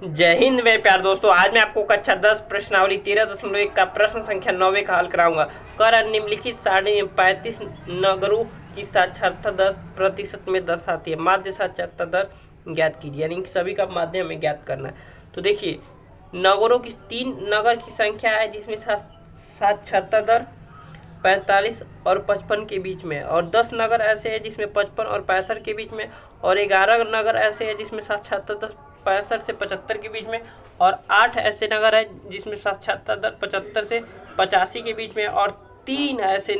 जय हिंद मेरे प्यार दोस्तों। आज मैं आपको कक्षा 10 प्रश्नावली 13.1 का प्रश्न संख्या 9 का हल कराऊंगा। कर निम्नलिखित सारणी में 35 नगरों की साक्षरता दर प्रतिशत में दर्शाती है। माध्य साक्षरता दर ज्ञात कीजिए, यानी कि सभी का माध्य हमें ज्ञात करना है। तो देखिए, नगरों की 3 नगर की संख्या है जिसमें साक्षरता दर 45 और 55 के बीच में, और 10 नगर ऐसे हैं जिसमें 55 और 65 के बीच में, और 11 नगर ऐसे हैं जिसमें साक्षरता दर 65 से 75 के बीच में, और 8 ऐसे नगर हैं जिसमें साक्षरता दर 75 से 85 के बीच में, और 3 ऐसे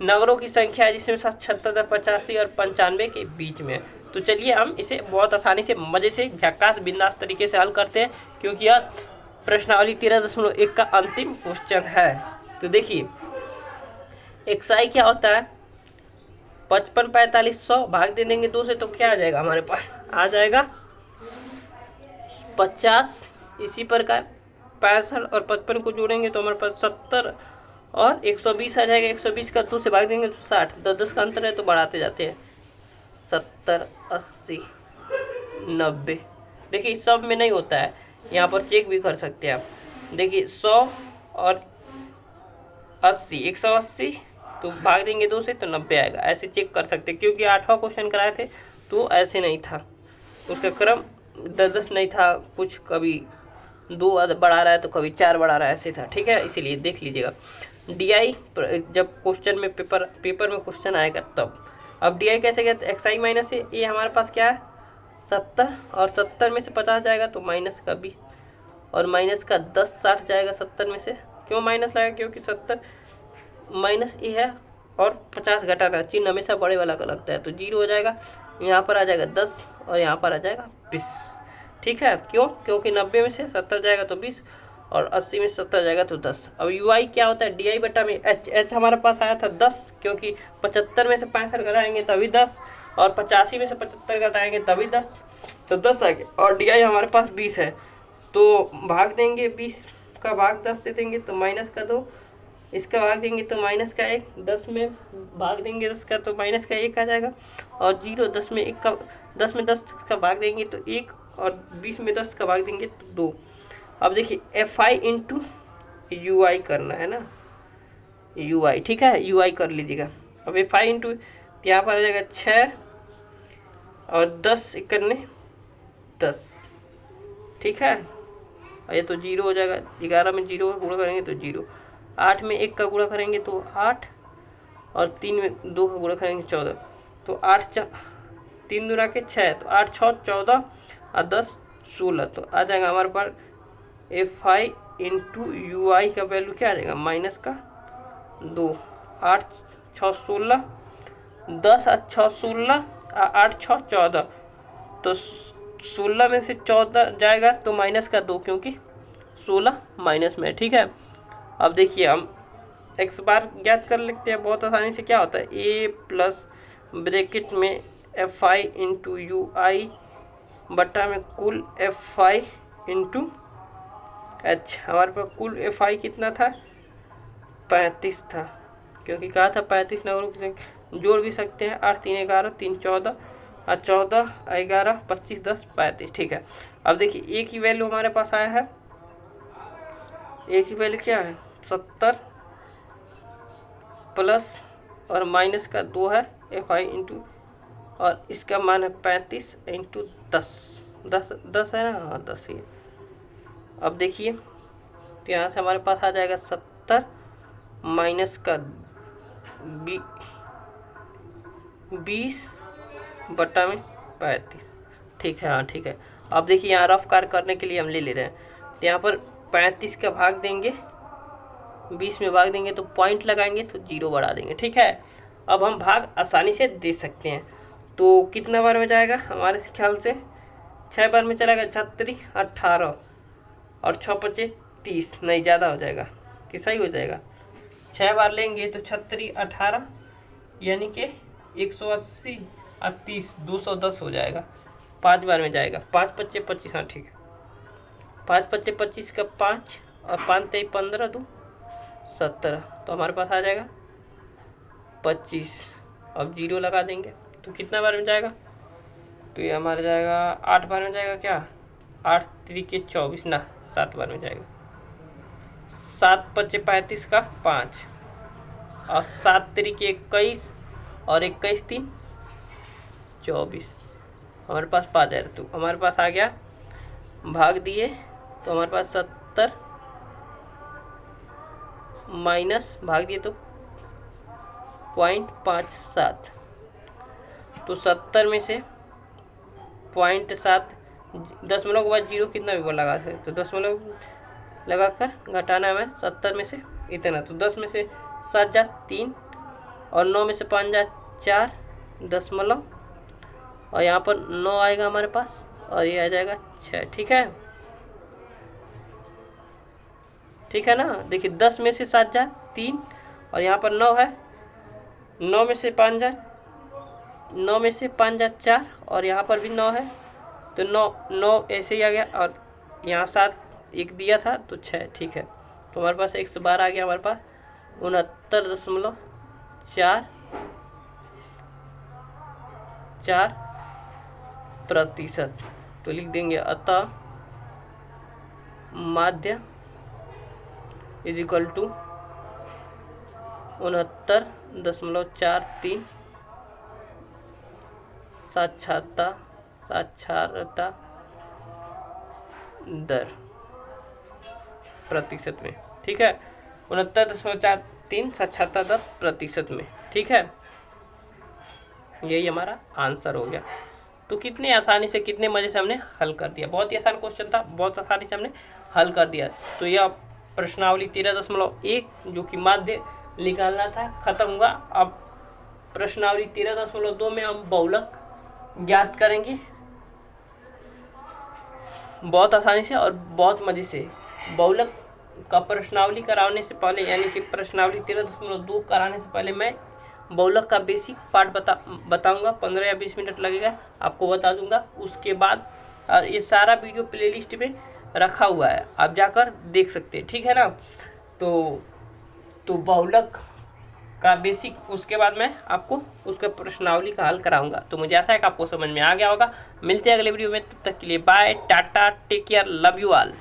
नगरों की संख्या है जिसमें साक्षरता दर 85 और 95 के बीच में। तो चलिए हम इसे बहुत आसानी से मजे से झक्कास बिंदास तरीके से हल करते हैं, क्योंकि यह प्रश्नावली 13.1 का अंतिम क्वेश्चन है। तो देखिए, एक्साई क्या होता है, 55 45 100 भाग दे देंगे 2 से तो क्या आ जाएगा, हमारे पास आ जाएगा 50। इसी प्रकार 65 और 55 को जोड़ेंगे तो हमारे पास 70 और 120 आ जाएगा। 120 का 2 से भाग देंगे तो 60, 10 का अंतर है तो बढ़ाते जाते हैं, 70 80 90। देखिए, इस सब में नहीं होता है, यहाँ पर चेक भी कर सकते हैं आप। देखिए 100 और 80, 180 तो भाग देंगे 2 से तो 90 आएगा। ऐसे चेक कर सकते हैं, क्योंकि 8वां क्वेश्चन कराए थे तो ऐसे नहीं था, उसका क्रम 10 नहीं था, कुछ कभी 2 बढ़ा रहा है तो कभी 4 बढ़ा रहा है, ऐसे था। ठीक है, इसीलिए देख लीजिएगा। DI जब क्वेश्चन में पेपर में क्वेश्चन आएगा तब। अब DI कैसे गया, XI माइनस ये हमारे पास क्या है 70, और 70 में से 50 जाएगा तो माइनस का 20, और माइनस का 10 60 जाएगा 70 में से। क्यों माइनस लाएगा, क्योंकि 70 माइनस ए है और 50 घटाना, चिन्ह हमेशा बड़े वाला का लगता है, तो 0 हो जाएगा। यहाँ पर आ जाएगा 10 और यहाँ पर आ जाएगा 20। ठीक है, क्यों, क्योंकि 90 में से 70 जाएगा तो 20, और 80 में से 70 जाएगा तो 10। अब UI क्या होता है, DI बटा में H हमारे पास आया था 10, क्योंकि 75 में से 65 घटाएंगे तभी 10, और 85 में से 75 घटाएंगे तभी 10, तो 10 आ गया। और DI हमारे पास 20 है तो भाग देंगे, 20 का भाग 10 से देंगे तो माइनस का 2, इसका भाग देंगे तो माइनस का 1, 10 में भाग देंगे 10 का तो माइनस का 1 आ जाएगा, और 0 10 में 1 का 10 में 10 का भाग देंगे तो 1, और 20 में 10 का भाग देंगे तो 2। अब देखिए FI इंटू UI करना है ना, UI। ठीक है, UI कर लीजिएगा। अब FI इंटू यहाँ पर आ जाएगा 6 और 10 करने 10। ठीक है, ये तो 0 हो जाएगा। 11 में 0 का गुणा करेंगे तो 0, 8 में 1 का गुणा करेंगे तो 8, और 3 में 2 का गुणा करेंगे 14, तो 8 3 दूना के 6, तो 8 6 14 और 10 16, तो आ जाएगा हमारे पास FI इंटू UI का वैल्यू क्या आ जाएगा, माइनस का 2। 8 6 16, 10 और 6 16, 8 6 14, तो 16 में से 14 जाएगा तो माइनस का 2, क्योंकि 16 माइनस में। ठीक है, अब देखिए हम x बार ज्ञात कर लेते हैं बहुत आसानी से। क्या होता है, a प्लस ब्रैकेट में FI इंटू UI बटा में कुल FI इंटू H। हमारे पास कुल FI कितना था, 35 था, क्योंकि कहा था 35 नगरों की संख्या, जोड़ भी सकते हैं, 8 3 11 3 14, और 14 11 25 10 35। ठीक है, अब देखिए a की वैल्यू हमारे पास आया है, a की वैल्यू क्या है 70 प्लस और माइनस का 2 है FI इंटू, और इसका मान है 35 इंटू 10 10 है ना, हाँ 10 ही है। अब देखिए, तो यहाँ से हमारे पास आ जाएगा 70 माइनस का 20 बटा में 35। ठीक है, हाँ ठीक है। अब देखिए, यहाँ रफ कार्य करने के लिए हम ले रहे हैं, तो यहाँ पर 35 का भाग देंगे, 20 में भाग देंगे तो पॉइंट लगाएंगे तो 0 बढ़ा देंगे। ठीक है, अब हम भाग आसानी से दे सकते हैं। तो कितना बार में जाएगा, हमारे ख्याल से 6 बार में चलेगा, 36 18 और 6 25 30, नहीं ज़्यादा हो जाएगा कि सही हो जाएगा। 6 बार लेंगे तो 36 18, यानी कि 180 और 30 210 हो जाएगा। 5 बार में जाएगा, 5 25 25, हाँ ठीक है, 5 25 25 का 5, और 5 23 15 2 17, तो हमारे पास आ जाएगा 25। अब 0 लगा देंगे तो कितना बार में जाएगा, तो ये हमारा जाएगा 8 बार में जाएगा क्या, 8 3 24 ना 7 बार में जाएगा। 7 5 35 का 5 और 7 3 21 और 21 3 24। हमारे पास 5 आया तो हमारे पास आ गया, भाग दिए तो हमारे पास 70 माइनस भाग दिए तो 0.57। तो 70 में से 0.7 दशमलव के बाद जीरो कितना भी लगा सकते, तो दशमलव लगाकर घटाना है हमें 70 में से इतना। तो 10 में से 7 जा 3 और 9 में से 5 जा 4 दशमलव, और यहाँ पर 9 आएगा हमारे पास और ये आ जाएगा 6। ठीक है, ठीक है ना। देखिए 10 में से 7 जा 3 और यहाँ पर 9 है, 9 में से 5 जा 4 और यहाँ पर भी 9 है, तो 9 ऐसे ही आ गया और यहाँ 7 एक दिया था तो 6। ठीक है, तो हमारे पास 112 आ गया हमारे पास 69.4%। तो लिख देंगे अतः माध्य इज इक्वल टू 69.43 साक्षरता दर प्रतिशत में। ठीक है, 69.43 साक्षरता दर प्रतिशत में। ठीक है, यही हमारा आंसर हो गया। तो कितने आसानी से कितने मज़े से हमने हल कर दिया, बहुत ही आसान क्वेश्चन था, बहुत आसानी से हमने हल कर दिया। तो यह प्रश्नावली 13.1 जो कि माध्य निकालना था खत्म हुआ। अब प्रश्नावली 13.2 में हम बहुलक ज्ञात करेंगे बहुत आसानी से और बहुत मज़े से। बहुलक का प्रश्नावली कराने से पहले यानी कि प्रश्नावली 13.2 कराने से पहले मैं बहुलक का बेसिक पार्ट बताऊंगा। 15 या 20 मिनट लगेगा, आपको बता दूंगा। उसके बाद ये सारा वीडियो प्लेलिस्ट में रखा हुआ है, आप जाकर देख सकते हैं। ठीक है ना। तो बहुलक का बेसिक, उसके बाद मैं आपको उसका प्रश्नावली का हल कराऊंगा। तो मुझे आशा है कि आपको समझ में आ गया होगा। मिलते हैं अगले वीडियो में, तब तक के लिए bye, tata, take care, love you all.